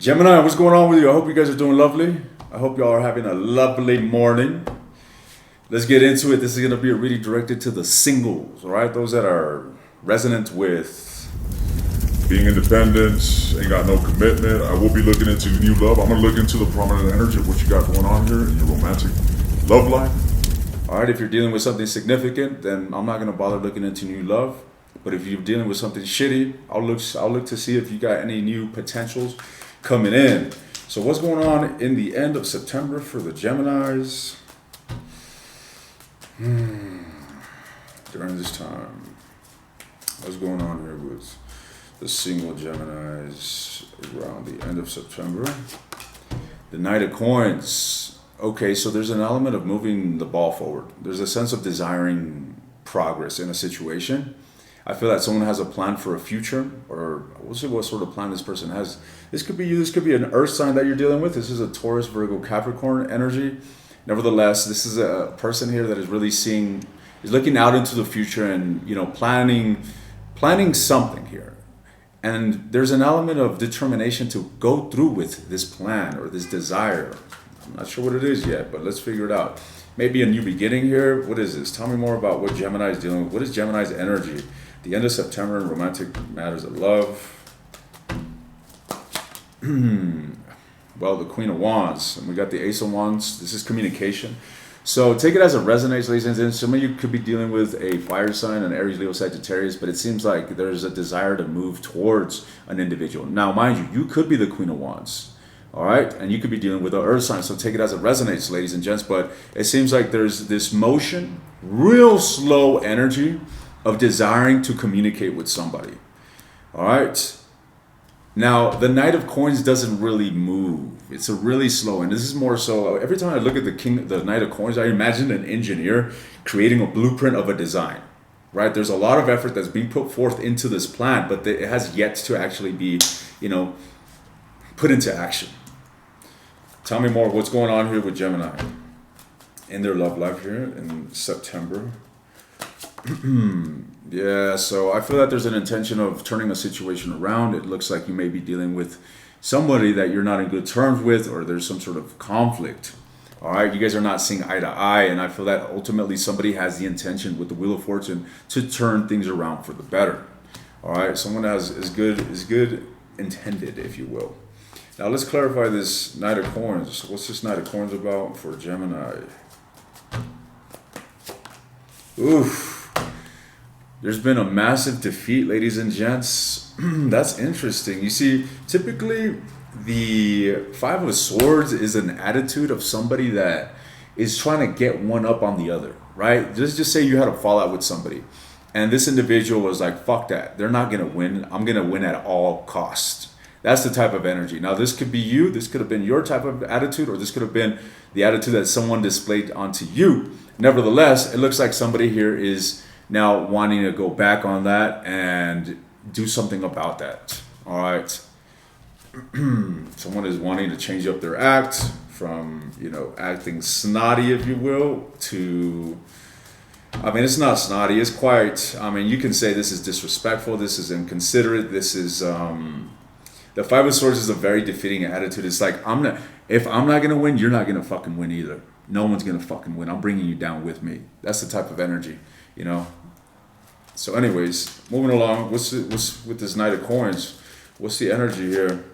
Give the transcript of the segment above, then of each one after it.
Gemini, what's going on with you? I hope you guys are doing lovely. I hope y'all are having a lovely morning. Let's get into it. This is going to be a reading directed to the singles, all right? Those that are resonant with being independent, ain't got no commitment. I will be looking into new love. I'm going to look into the prominent energy of what you got going on here in your romantic love life. All right, if you're dealing with something significant, then I'm not going to bother looking into new love. But if you're dealing with something shitty, I'll look to see if you got any new potentials coming in. So what's going on in the end of September for the Geminis during this time? What's going on here with the single Geminis around the end of September? The Knight of Coins. Okay, so there's an element of moving the ball forward. There's a sense of desiring progress in a situation. I feel that someone has a plan for a future, or we'll see what sort of plan this person has. This could be you. This could be an earth sign that you're dealing with. This is a Taurus, Virgo, Capricorn energy. Nevertheless, this is a person here that is really is looking out into the future and, planning something here. And there's an element of determination to go through with this plan or this desire. I'm not sure what it is yet, but let's figure it out. Maybe a new beginning here. What is this? Tell me more about what Gemini is dealing with. What is Gemini's energy? The end of September in romantic matters of love. Well, the Queen of Wands, and we got the Ace of Wands. This is communication. So take it as it resonates, ladies and gentlemen. Some of you could be dealing with a fire sign, an Aries, Leo, Sagittarius, but it seems like there's a desire to move towards an individual. Now, mind you, you could be the Queen of Wands. All right, and you could be dealing with an earth sign, so take it as it resonates, ladies and gents. But it seems like there's this motion, real slow energy of desiring to communicate with somebody. All right. Now, the Knight of Coins doesn't really move. It's a really slow, and this is more so, every time I look at the Knight of Coins, I imagine an engineer creating a blueprint of a design, right? There's a lot of effort that's being put forth into this plan, but it has yet to actually be, put into action. Tell me more. What's going on here with Gemini in their love life here in September? Yeah, so I feel that there's an intention of turning a situation around. It looks like you may be dealing with somebody that you're not in good terms with, or there's some sort of conflict. All right, you guys are not seeing eye to eye, and I feel that ultimately somebody has the intention with the Wheel of Fortune to turn things around for the better. All right, someone is good intended, if you will. Now let's clarify this Knight of Coins. What's this Knight of Coins about for Gemini? Oof. There's been a massive defeat, ladies and gents. That's interesting. You see, typically the Five of Swords is an attitude of somebody that is trying to get one up on the other, right? Just say you had a fallout with somebody, and this individual was like, fuck that. They're not going to win. I'm going to win at all costs. That's the type of energy. Now, this could be you. This could have been your type of attitude, or this could have been the attitude that someone displayed onto you. Nevertheless, it looks like somebody here is now wanting to go back on that and do something about that. All right. Someone is wanting to change up their act from, acting snotty, if you will, to, it's not snotty. It's quite, you can say this is disrespectful. This is inconsiderate. This is, the Five of Swords is a very defeating attitude. It's like, if I'm not going to win, you're not going to fucking win either. No one's going to fucking win. I'm bringing you down with me. That's the type of energy, So anyways, moving along, what's with this Knight of Coins? What's the energy here?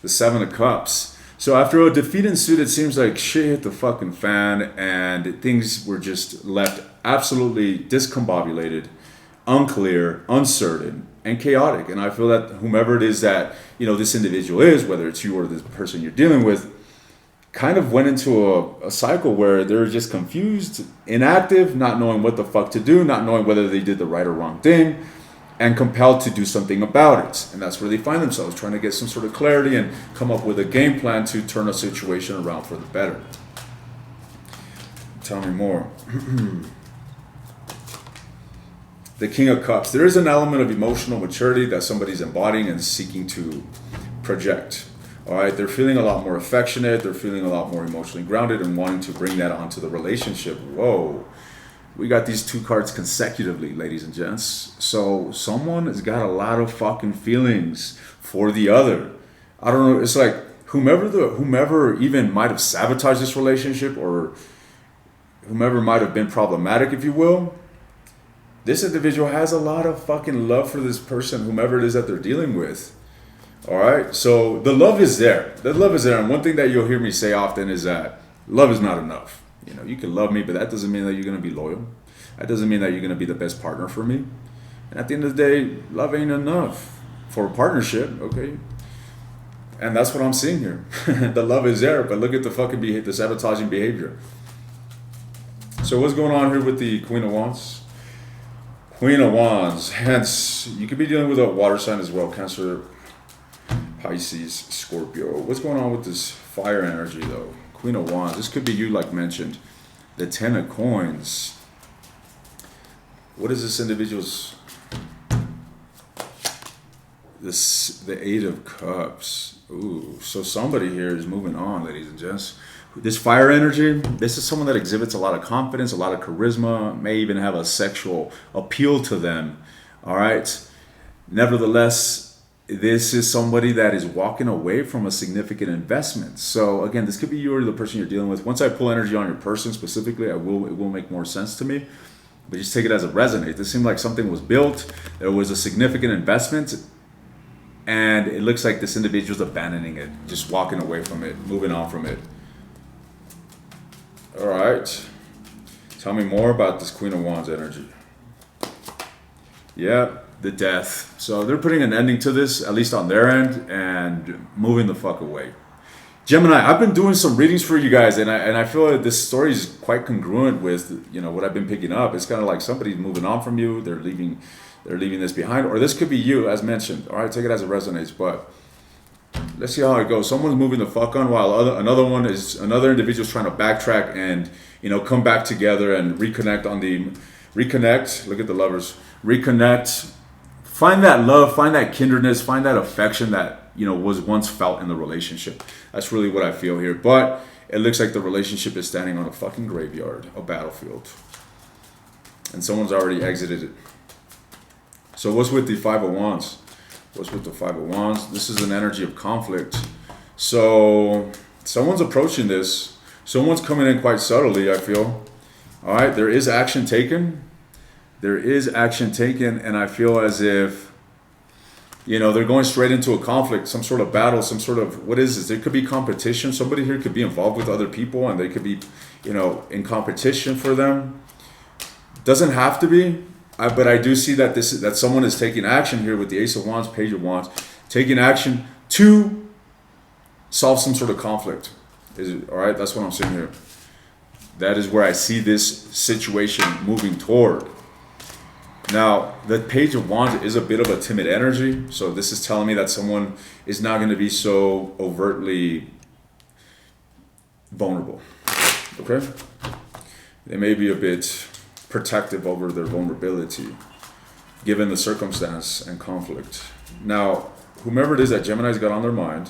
The Seven of Cups. So after a defeat ensued, it seems like shit hit the fucking fan, and things were just left absolutely discombobulated, unclear, uncertain, and chaotic. And I feel that whomever it is that, this individual is, whether it's you or the person you're dealing with, kind of went into a cycle where they're just confused, inactive, not knowing what the fuck to do, not knowing whether they did the right or wrong thing, and compelled to do something about it. And that's where they find themselves, trying to get some sort of clarity and come up with a game plan to turn a situation around for the better. Tell me more. The King of Cups. There is an element of emotional maturity that somebody's embodying and seeking to project. All right, they're feeling a lot more affectionate. They're feeling a lot more emotionally grounded and wanting to bring that onto the relationship. Whoa. We got these two cards consecutively, ladies and gents. So someone has got a lot of fucking feelings for the other. I don't know. It's like whomever even might have sabotaged this relationship, or whomever might have been problematic, if you will. This individual has a lot of fucking love for this person, whomever it is that they're dealing with. All right. So the love is there. The love is there. And one thing that you'll hear me say often is that love is not enough. You know, you can love me, but that doesn't mean that you're going to be loyal. That doesn't mean that you're going to be the best partner for me. And at the end of the day, love ain't enough for a partnership. Okay. And that's what I'm seeing here. The love is there, but look at the fucking the sabotaging behavior. So what's going on here with the Queen of Wands? Queen of Wands, hence, you could be dealing with a water sign as well, Cancer, Pisces, Scorpio. What's going on with this fire energy though? Queen of Wands, this could be you like mentioned. The Ten of Coins. What is this individual's, the Eight of Cups. Ooh, so somebody here is moving on, ladies and gents. This fire energy, this is someone that exhibits a lot of confidence, a lot of charisma, may even have a sexual appeal to them. All right. Nevertheless, this is somebody that is walking away from a significant investment. So again, this could be you or the person you're dealing with. Once I pull energy on your person specifically, it will make more sense to me. But just take it as it resonates. This seemed like something was built. There was a significant investment. And it looks like this individual's abandoning it, just walking away from it, moving on from it. All right. Tell me more about this Queen of Wands energy. Yeah, the Death. So they're putting an ending to this, at least on their end, and moving the fuck away. Gemini, I've been doing some readings for you guys, and I feel like this story is quite congruent with, you know, what I've been picking up. It's kind of like somebody's moving on from you. They're leaving this behind, or this could be you, as mentioned. All right, take it as it resonates, but let's see how it goes. Someone's moving the fuck on, while another individual's trying to backtrack and, you know, come back together and reconnect. Look at the Lovers. Reconnect. Find that love. Find that kindredness. Find that affection that, you know, was once felt in the relationship. That's really what I feel here. But it looks like the relationship is standing on a fucking graveyard, a battlefield, and someone's already exited it. So what's with the Five of Wands? What's with the Five of Wands? This is an energy of conflict. So someone's approaching this. Someone's coming in quite subtly, I feel. All right, there is action taken. There is action taken, and I feel as if, you know, they're going straight into a conflict, some sort of battle, some sort of, what is this? There could be competition. Somebody here could be involved with other people, and they could be, you know, in competition for them. Doesn't have to be. But I do see that that someone is taking action here with the Ace of Wands, Page of Wands, taking action to solve some sort of conflict. All right? That's what I'm saying here. That is where I see this situation moving toward. Now, the Page of Wands is a bit of a timid energy, so this is telling me that someone is not going to be so overtly vulnerable. Okay? They may be a bit protective over their vulnerability, given the circumstance and conflict. Now, whomever it is that Gemini's got on their mind,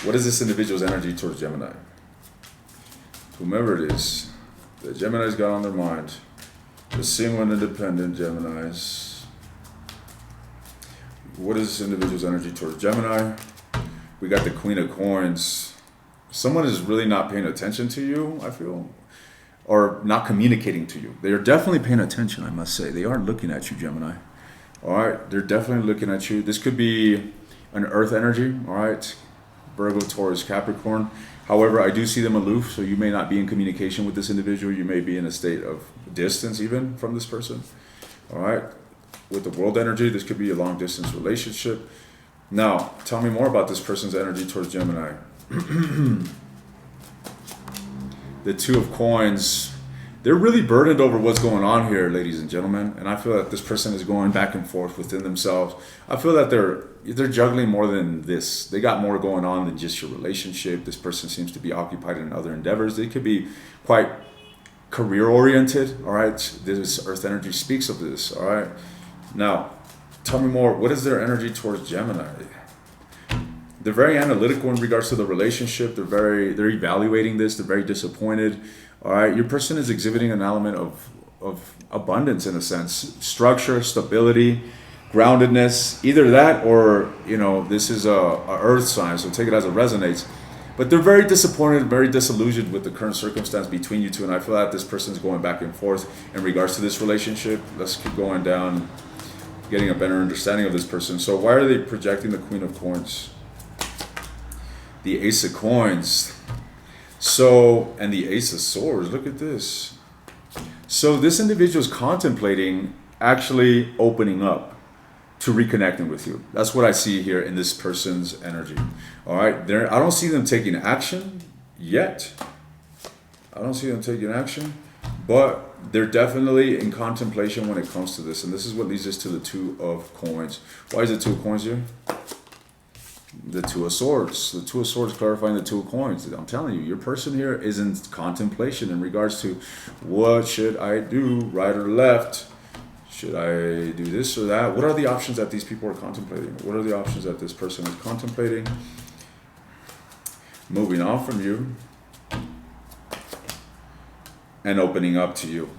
what is this individual's energy towards Gemini? Whomever it is that Gemini's got on their mind, the single and independent Geminis. What is this individual's energy towards Gemini? We got the Queen of Coins. Someone is really not paying attention to you, I feel, or not communicating to you. They are definitely paying attention, I must say. They are looking at you, Gemini. All right, they're definitely looking at you. This could be an earth energy, all right? Virgo, Taurus, Capricorn. However, I do see them aloof, so you may not be in communication with this individual. You may be in a state of distance even from this person, all right? With the world energy, this could be a long distance relationship. Now, tell me more about this person's energy towards Gemini. The Two of Coins. They're really burdened over what's going on here, ladies and gentlemen. And I feel that this person is going back and forth within themselves. I feel that they're juggling more than this. They got more going on than just your relationship. This person seems to be occupied in other endeavors. They could be quite career-oriented, all right? This Earth energy speaks of this, all right? Now, tell me more. What is their energy towards Gemini? They're very analytical in regards to the relationship. They're evaluating this. They're very disappointed. All right, your person is exhibiting an element of abundance in a sense, structure, stability. groundedness, either that or, this is a earth sign, so take it as it resonates. But they're very disappointed, very disillusioned with the current circumstance between you two, and I feel that this person's going back and forth in regards to this relationship. Let's keep going down, getting a better understanding of this person. So why are they projecting the Queen of Coins? The Ace of Coins. So, and the Ace of Swords, look at this. So this individual is contemplating actually opening up to reconnecting with you. That's what I see here in this person's energy. All right, I don't see them taking action yet. I don't see them taking action, but they're definitely in contemplation when it comes to this. And this is what leads us to the Two of Coins. Why is the Two of Coins here? The Two of Swords. The Two of Swords clarifying the Two of Coins. I'm telling you, your person here is in contemplation in regards to what should I do, right or left? Should I do this or that? What are the options that these people are contemplating? What are the options that this person is contemplating? Moving on from you and opening up to you.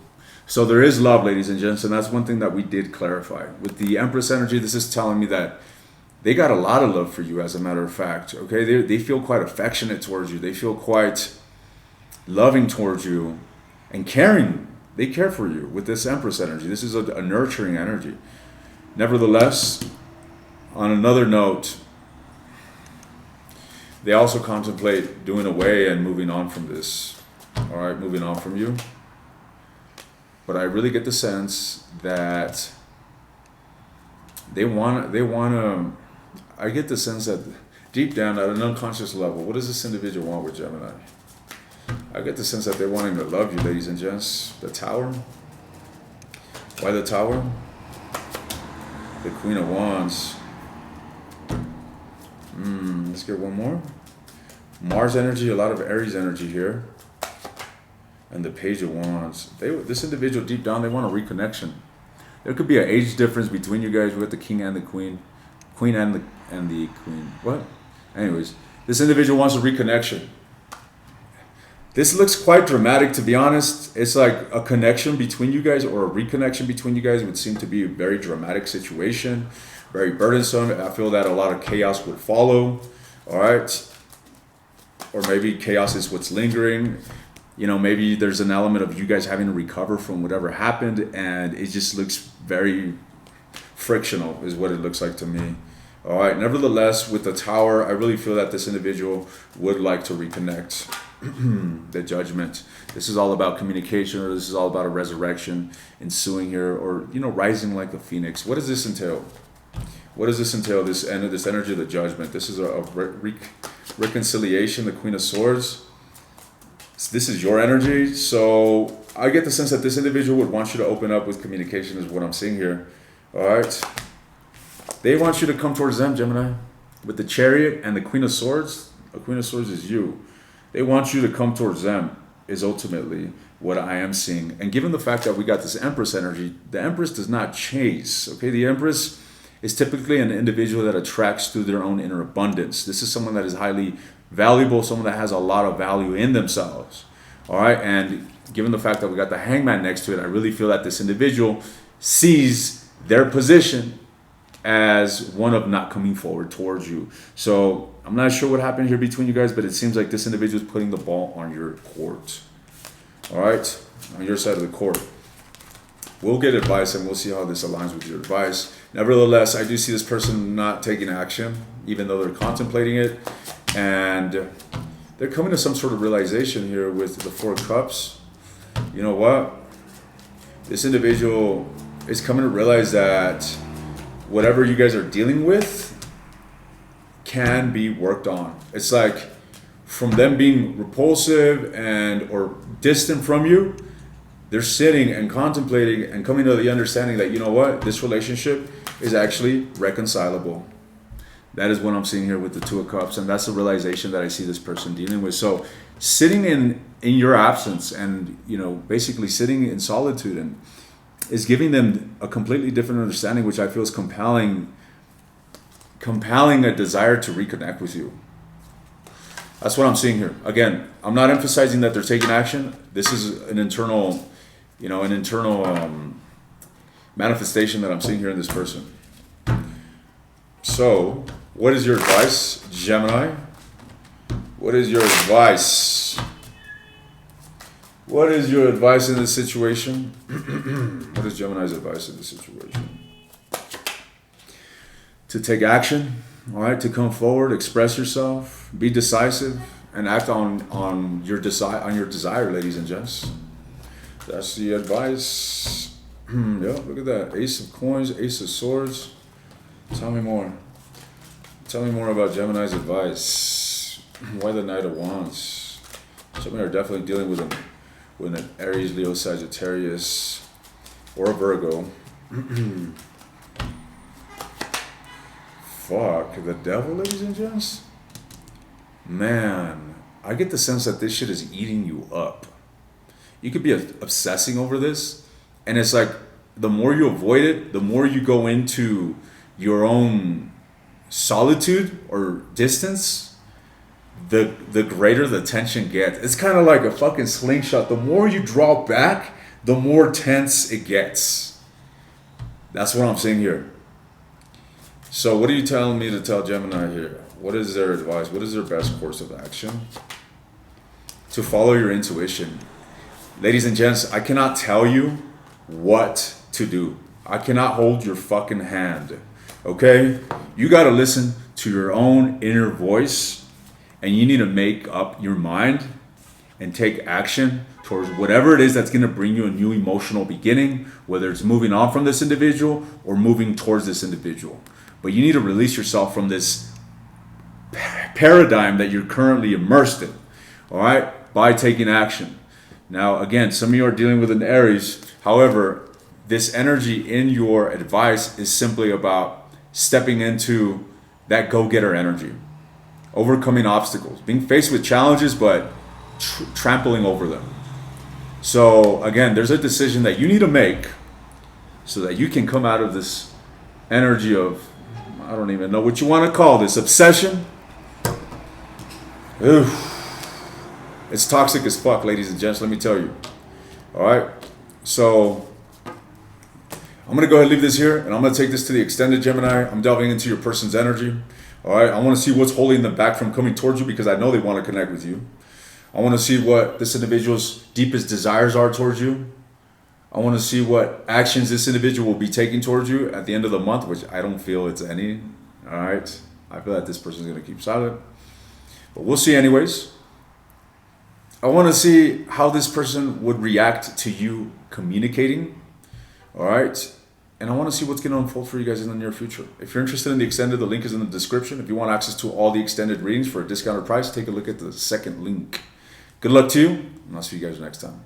So there is love, ladies and gents, and that's one thing that we did clarify. With the Empress energy, this is telling me that they got a lot of love for you, as a matter of fact. Okay, they feel quite affectionate towards you. They feel quite loving towards you and caring. They care for you with this Empress energy. This is a nurturing energy. Nevertheless, on another note, they also contemplate doing away and moving on from this. All right, moving on from you. But I really get the sense that they want to, I get the sense that deep down at an unconscious level, what does this individual want with Gemini? I get the sense that they're wanting to love you, ladies and gents. The Tower. Why the Tower? The Queen of Wands. Let's get one more. Mars energy, a lot of Aries energy here. And the Page of Wands. This individual deep down, they want a reconnection. There could be an age difference between you guys with the King and the Queen. Queen and the Queen. What? Anyways, this individual wants a reconnection. This looks quite dramatic, to be honest. It's like a connection between you guys, or a reconnection between you guys. It would seem to be a very dramatic situation, very burdensome. I feel that a lot of chaos would follow. All right. Or maybe chaos is what's lingering. Maybe there's an element of you guys having to recover from whatever happened, and it just looks very frictional, is what it looks like to me. All right. Nevertheless, with the Tower, I really feel that this individual would like to reconnect. The Judgment. This is all about communication, or this is all about a resurrection ensuing here, or rising like the phoenix. What does this entail? What does this entail? This energy of the Judgment. This is a reconciliation. The Queen of Swords. This is your energy. So I get the sense that this individual would want you to open up with communication, is what I'm seeing here. All right. They want you to come towards them, Gemini. With the Chariot and the Queen of Swords. The Queen of Swords is you. They want you to come towards them, is ultimately what I am seeing. And given the fact that we got this Empress energy, the Empress does not chase. Okay, the Empress is typically an individual that attracts through their own inner abundance. This is someone that is highly valuable, someone that has a lot of value in themselves. All right, and given the fact that we got the Hangman next to it, I really feel that this individual sees their position as one of not coming forward towards you. So I'm not sure what happened here between you guys, but it seems like this individual is putting the ball on your court. All right, on your side of the court. We'll get advice and we'll see how this aligns with your advice. Nevertheless, I do see this person not taking action, even though they're contemplating it. And they're coming to some sort of realization here with the Four of Cups. You know what? This individual is coming to realize that whatever you guys are dealing with can be worked on. It's like from them being repulsive or distant from you, they're sitting and contemplating and coming to the understanding that, this relationship is actually reconcilable. That is what I'm seeing here with the Two of Cups, and that's the realization that I see this person dealing with. So sitting in your absence and, basically sitting in solitude and is giving them a completely different understanding, which I feel is compelling a desire to reconnect with you. That's what I'm seeing here. Again, I'm not emphasizing that they're taking action. This is an internal manifestation that I'm seeing here in this person. So, what is your advice, Gemini? What is your advice? What is your advice in this situation? What is Gemini's advice in this situation? To take action, all right, to come forward, express yourself, be decisive, and act on your desire, ladies and gents. That's the advice. Yeah, look at that. Ace of Coins, Ace of Swords. Tell me more. Tell me more about Gemini's advice. Why the Knight of Wands? Gemini are definitely dealing with an Aries, Leo, Sagittarius, or a Virgo. Fuck, the Devil, ladies and gents? Man, I get the sense that this shit is eating you up. You could be obsessing over this, and it's like the more you avoid it, the more you go into your own solitude or distance, the greater the tension gets. It's kind of like a fucking slingshot. The more you draw back, the more tense it gets. That's what I'm saying here. So what are you telling me to tell Gemini here? What is their advice? What is their best course of action? To follow your intuition. Ladies and gents, I cannot tell you what to do. I cannot hold your fucking hand. Okay? You got to listen to your own inner voice, and you need to make up your mind and take action towards whatever it is that's going to bring you a new emotional beginning, whether it's moving on from this individual or moving towards this individual. But you need to release yourself from this paradigm that you're currently immersed in, all right, by taking action. Now, again, some of you are dealing with an Aries. However, this energy in your advice is simply about stepping into that go-getter energy, overcoming obstacles, being faced with challenges, but trampling over them. So, again, there's a decision that you need to make so that you can come out of this energy of, I don't even know what you want to call this, obsession. Oof. It's toxic as fuck, ladies and gents, let me tell you. All right? So, I'm going to go ahead and leave this here, and I'm going to take this to the extended Gemini. I'm delving into your person's energy. All right? I want to see what's holding them back from coming towards you because I know they want to connect with you. I want to see what this individual's deepest desires are towards you. I want to see what actions this individual will be taking towards you at the end of the month, which I don't feel it's any. All right? I feel that this person's going to keep silent. But we'll see anyways. I want to see how this person would react to you communicating. All right? And I want to see what's going to unfold for you guys in the near future. If you're interested in the extended, the link is in the description. If you want access to all the extended readings for a discounted price, take a look at the second link. Good luck to you, and I'll see you guys next time.